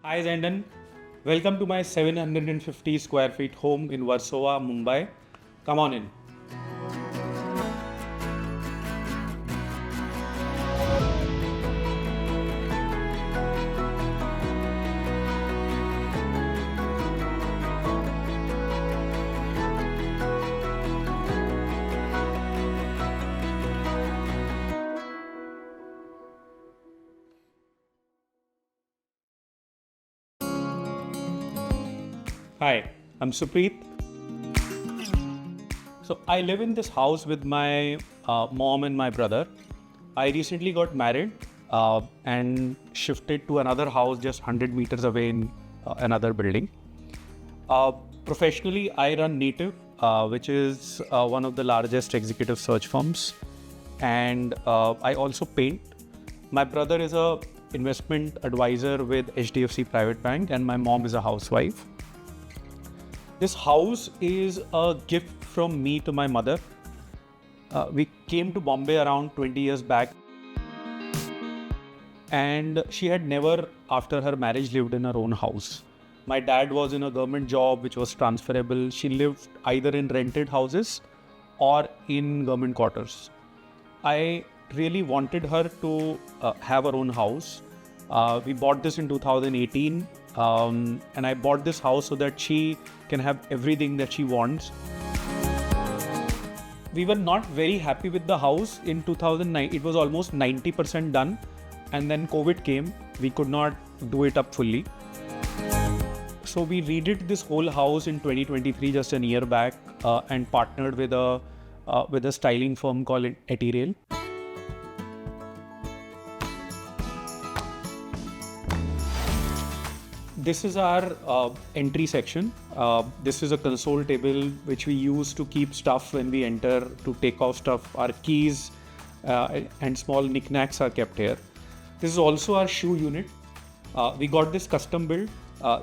Hi Zenden, welcome to my 750 square feet home in Warsaw, Mumbai. Come on in. Hi, I'm Supreet. So I live in this house with my mom and my brother. I recently got married and shifted to another house just 100 meters away in another building. Professionally, I run Native, which is one of the largest executive search firms, and I also paint. My brother is a investment advisor with HDFC Private Bank, and my mom is a housewife. This house is a gift from me to my mother. We came to Bombay around 20 years back, and she had never, after her marriage, lived in her own house. My dad was in a government job which was transferable. She lived either in rented houses or in government quarters. I really wanted her to have her own house. We bought this in 2018, and I bought this house so that she can have everything that she wants. We were not very happy with the house in 2009. It was almost 90% done, and then COVID came. We could not do it up fully. So we redid this whole house in 2023, just a year back, and partnered with a styling firm called Attirail. This is our entry section. This is a console table which we use to keep stuff when we enter, to take off stuff. Our keys and small knickknacks are kept here. This is also our shoe unit. We got this custom build.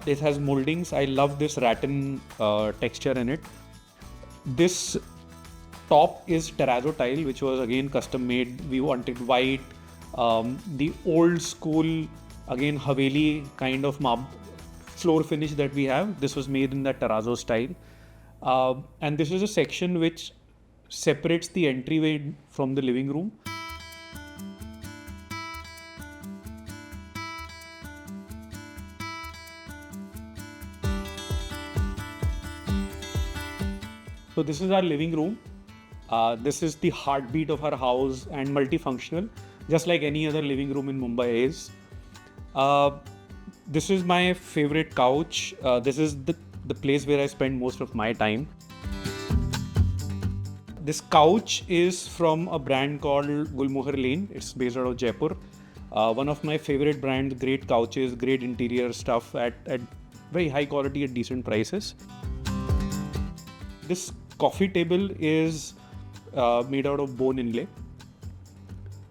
This has moldings. I love this rattan texture in it. This top is terrazzo tile, which was again custom made. We wanted white, the old school, again Haveli kind of floor finish that we have. This was made in that terrazzo style. And this is a section which separates the entryway from the living room. So this is our living room. This is the heartbeat of our house and multifunctional, just like any other living room in Mumbai is. This is my favorite couch. This is the place where I spend most of my time. This couch is from a brand called Gulmohar Lane. It's based out of Jaipur. One of my favorite brands, great couches, great interior stuff at very high quality at decent prices. This coffee table is made out of bone inlay.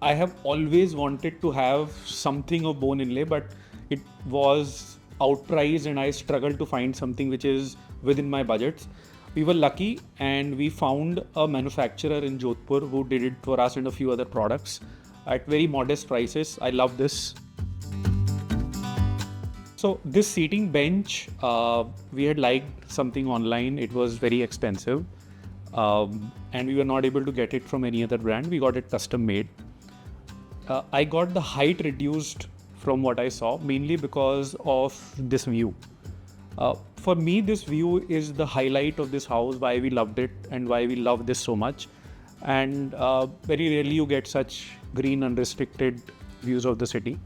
I have always wanted to have something of bone inlay, but it was outpriced and I struggled to find something which is within my budgets. We were lucky and we found a manufacturer in Jodhpur who did it for us and a few other products at very modest prices. I love this. So this seating bench, we had liked something online. It was very expensive and we were not able to get it from any other brand. We got it custom made. I got the height reduced from what I saw, mainly because of this view. For me, this view is the highlight of this house, why we loved it and why we love this so much. And very rarely you get such green unrestricted views of the city.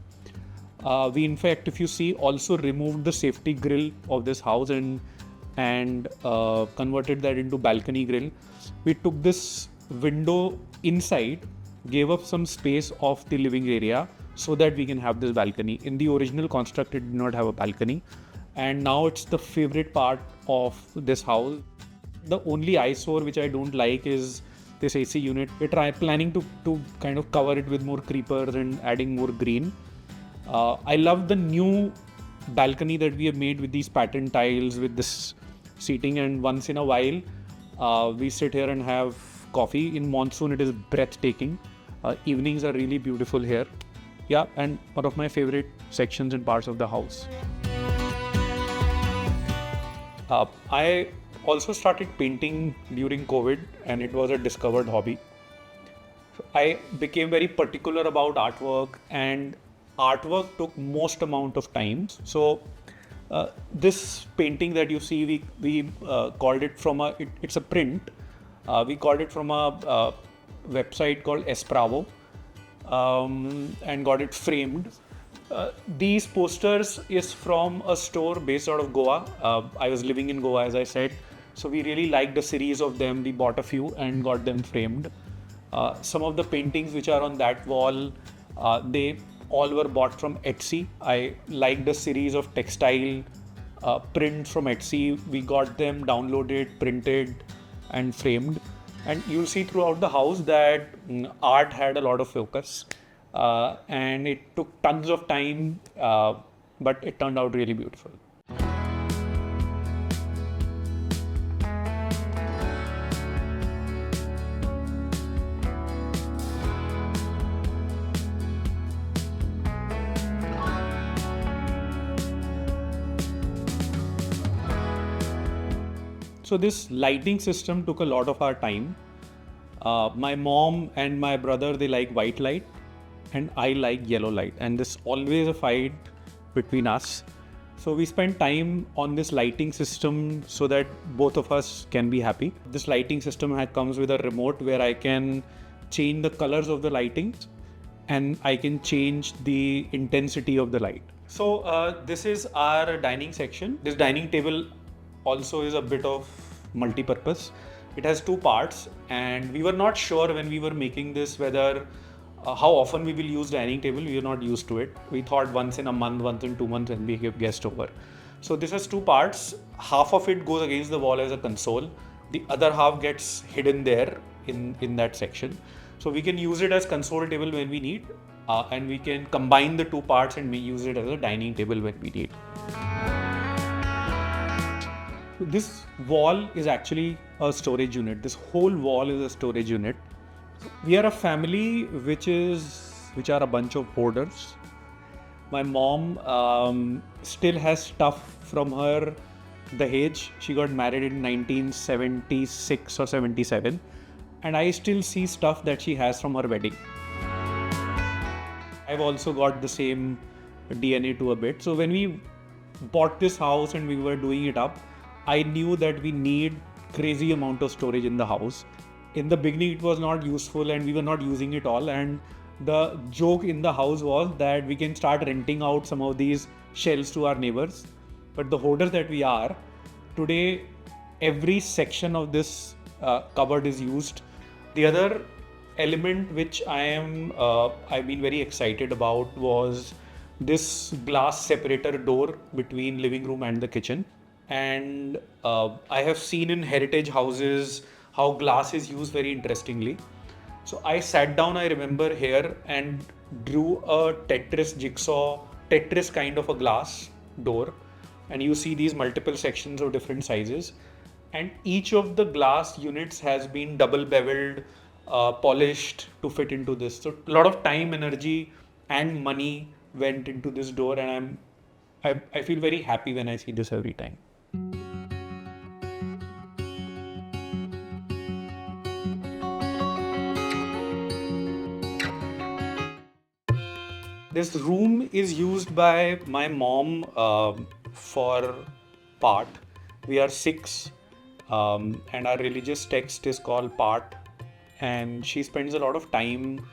We in fact, if you see, also removed the safety grill of this house and converted that into balcony grill. We took this window inside, gave up some space of the living area so that we can have this balcony. In the original construct, it did not have a balcony, and now it's the favorite part of this house. The only eyesore which I don't like is this AC unit. We're planning to kind of cover it with more creepers and adding more green. I love the new balcony that we have made with these pattern tiles, with this seating, and once in a while we sit here and have coffee. In monsoon it is breathtaking. Evenings are really beautiful here. Yeah, and one of my favorite sections and parts of the house. I also started painting during COVID, and it was a discovered hobby. So I became very particular about artwork, and artwork took most amount of time. So this painting that you see, we called it from it's a print. We called it from a website called Espravo, and got it framed. These posters is from a store based out of Goa. I was living in Goa, as I said, so we really liked a series of them. We bought a few and got them framed. Some of the paintings which are on that wall, they all were bought from Etsy. I liked a series of textile prints from Etsy. We got them downloaded, printed, and framed. And you'll see throughout the house that art had a lot of focus. And it took tons of time, but it turned out really beautiful. So this lighting system took a lot of our time. My mom and my brother, they like white light, and I like yellow light, and there's always a fight between us. So we spent time on this lighting system so that both of us can be happy. This lighting system comes with a remote where I can change the colors of the lighting, and I can change the intensity of the light. So this is our dining section. This dining table also is a bit of multi-purpose. It has two parts, and we were not sure when we were making this whether how often we will use dining table. We are not used to it. We thought once in a month, once in 2 months when we give guest over. So this has two parts. Half of it goes against the wall as a console. The other half gets hidden there in that section. So we can use it as console table when we need, and we can combine the two parts and we use it as a dining table when we need. This wall is actually a storage unit. This whole wall is a storage unit. We are a family which are a bunch of hoarders. My mom still has stuff from her Dahej. She got married in 1976 or 77, and I still see stuff that she has from her wedding. I've also got the same DNA to a bit. So when we bought this house and we were doing it up, I knew that we need crazy amount of storage in the house. In the beginning, it was not useful and we were not using it all. And the joke in the house was that we can start renting out some of these shelves to our neighbors. But the hoarders that we are, today, every section of this cupboard is used. The other element which I've been very excited about was this glass separator door between living room and the kitchen. And I have seen in heritage houses how glass is used very interestingly. So I sat down, I remember here, and drew a Tetris kind of a glass door. And you see these multiple sections of different sizes. And each of the glass units has been double beveled, polished to fit into this. So a lot of time, energy, and money went into this door, and I feel very happy when I see this every time. This room is used by my mom for Part. We are 6, and our religious text is called Part, and she spends a lot of time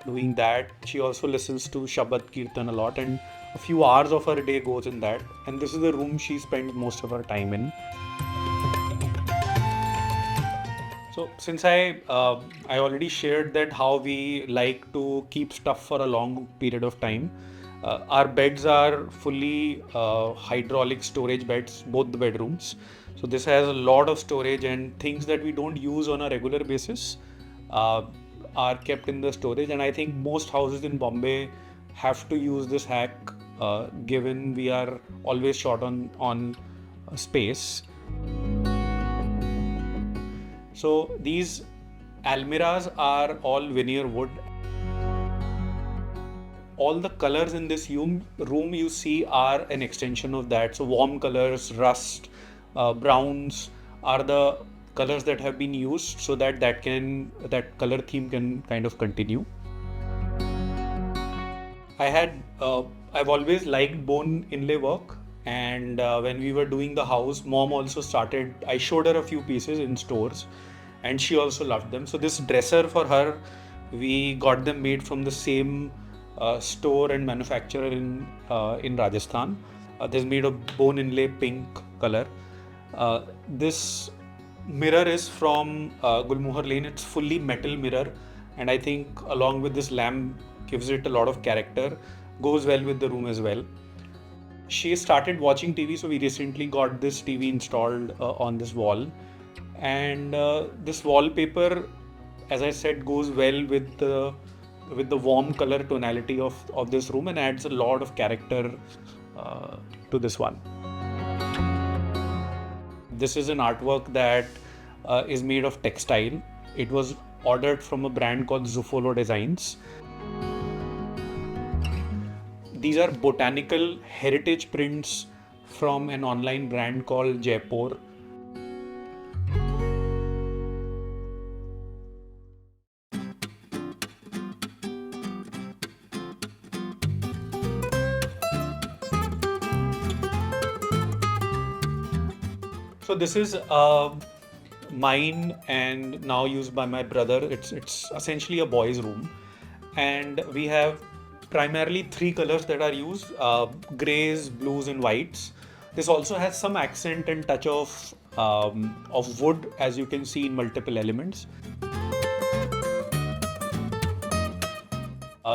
doing that. She also listens to Shabad Kirtan a lot, and a few hours of her day goes in that. And this is the room she spends most of her time in. So since I already shared that how we like to keep stuff for a long period of time, our beds are fully hydraulic storage beds, both the bedrooms. So this has a lot of storage, and things that we don't use on a regular basis are kept in the storage. And I think most houses in Bombay have to use this hack, given we are always short on space. So these almirahs are all veneer wood. all the colors in this room you see are an extension of that. So warm colors, rust, browns are the colors that have been used so that that color theme can kind of continue. I had I've always liked bone inlay work, and when we were doing the house, mom also started. I showed her a few pieces in stores, and she also loved them. So this dresser for her, we got them made from the same store and manufacturer in Rajasthan. This is made of bone inlay pink color. This mirror is from Gulmohar Lane. It's fully metal mirror, and I think along with this lamp gives it a lot of character. Goes well with the room as well. She started watching TV, so we recently got this TV installed on this wall, and this wallpaper, as I said, goes well with the warm color tonality of this room and adds a lot of character to this one. This is an artwork that is made of textile. It was ordered from a brand called Zuffolo Designs. These are botanical heritage prints from an online brand called Jaipur. So this is mine and now used by my brother. It's essentially a boys' room, and we have primarily three colors that are used: grays, blues, and whites. This also has some accent and touch of wood, as you can see in multiple elements.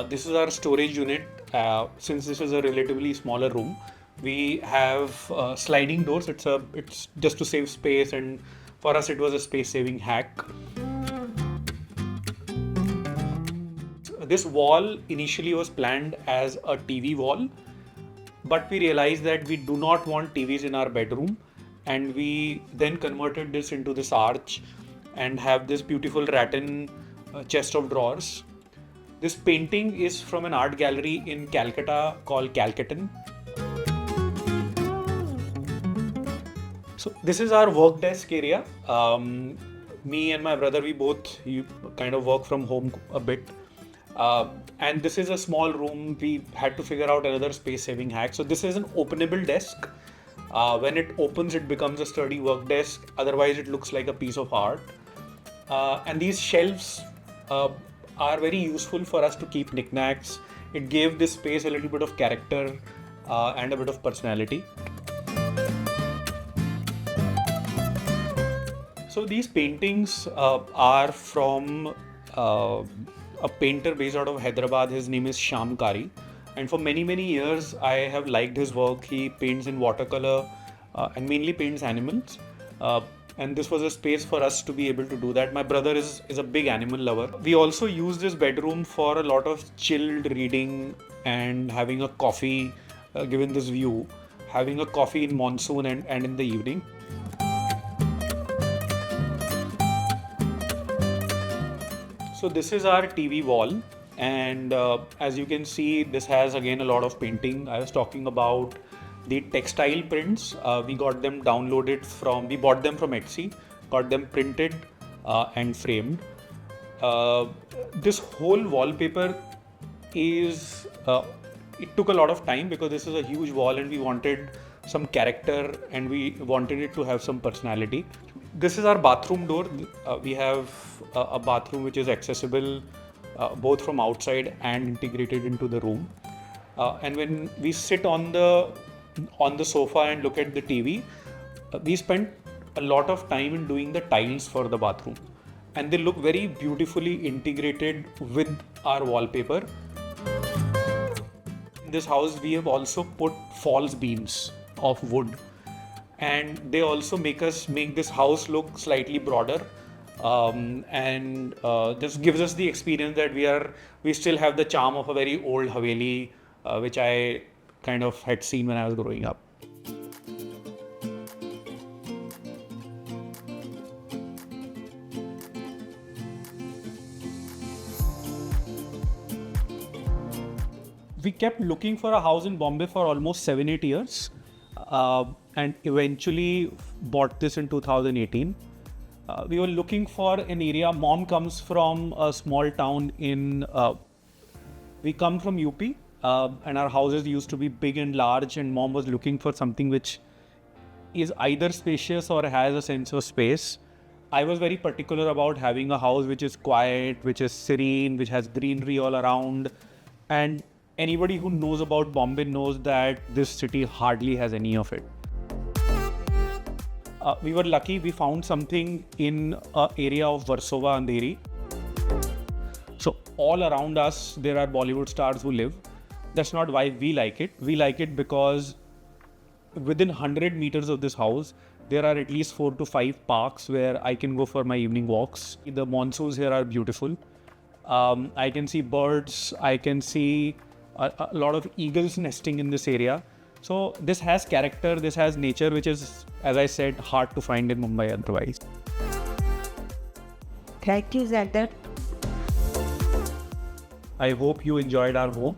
This is our storage unit. Since this is a relatively smaller room, we have sliding doors. It's just to save space, and for us it was a space-saving hack. This wall initially was planned as a TV wall, but we realized that we do not want TVs in our bedroom, and we then converted this into this arch and have this beautiful rattan chest of drawers. This painting is from an art gallery in Calcutta called Calcutton. So this is our work desk area. Me and my brother, we both kind of work from home a bit. And this is a small room. We had to figure out another space-saving hack. So this is an openable desk. When it opens, it becomes a sturdy work desk. Otherwise, it looks like a piece of art. And these shelves are very useful for us to keep knickknacks. It gave this space a little bit of character and a bit of personality. So these paintings are from a painter based out of Hyderabad. His name is Shyam Kari, and for many years I have liked his work. He paints in watercolor and mainly paints animals, and this was a space for us to be able to do that. My brother is a big animal lover. We also use this bedroom for a lot of chilled reading and having a coffee, given this view, having a coffee in monsoon and in the evening. So this is our TV wall, and as you can see, this has again a lot of painting. I was talking about the textile prints. We got them downloaded we bought them from Etsy, got them printed and framed. This whole wallpaper is, it took a lot of time because this is a huge wall and we wanted some character and we wanted it to have some personality. This is our bathroom door. We have a bathroom which is accessible both from outside and integrated into the room. And when we sit on the sofa and look at the TV, we spent a lot of time in doing the tiles for the bathroom, and they look very beautifully integrated with our wallpaper. In this house, we have also put false beams of wood, and they also make this house look slightly broader, and this gives us the experience that we still have the charm of a very old Haveli, which I kind of had seen when I was growing up. we kept looking for a house in Bombay for almost 7-8 years, and eventually bought this in 2018. We were looking for an area. Mom comes from a small town in. We come from UP, and our houses used to be big and large, and Mom was looking for something which is either spacious or has a sense of space. I was very particular about having a house which is quiet, which is serene, which has greenery all around. And anybody who knows about Bombay knows that this city hardly has any of it. We were lucky, we found something in an area of Warsaw, Andheri. So all around us, there are Bollywood stars who live. That's not why we like it. We like it because within 100 meters of this house, there are at least 4 to 5 parks where I can go for my evening walks. The monsoons here are beautiful. I can see birds. I can see a lot of eagles nesting in this area. So this has character, this has nature, which is, as I said, hard to find in Mumbai otherwise. Thank you, Zenden. I hope you enjoyed our home.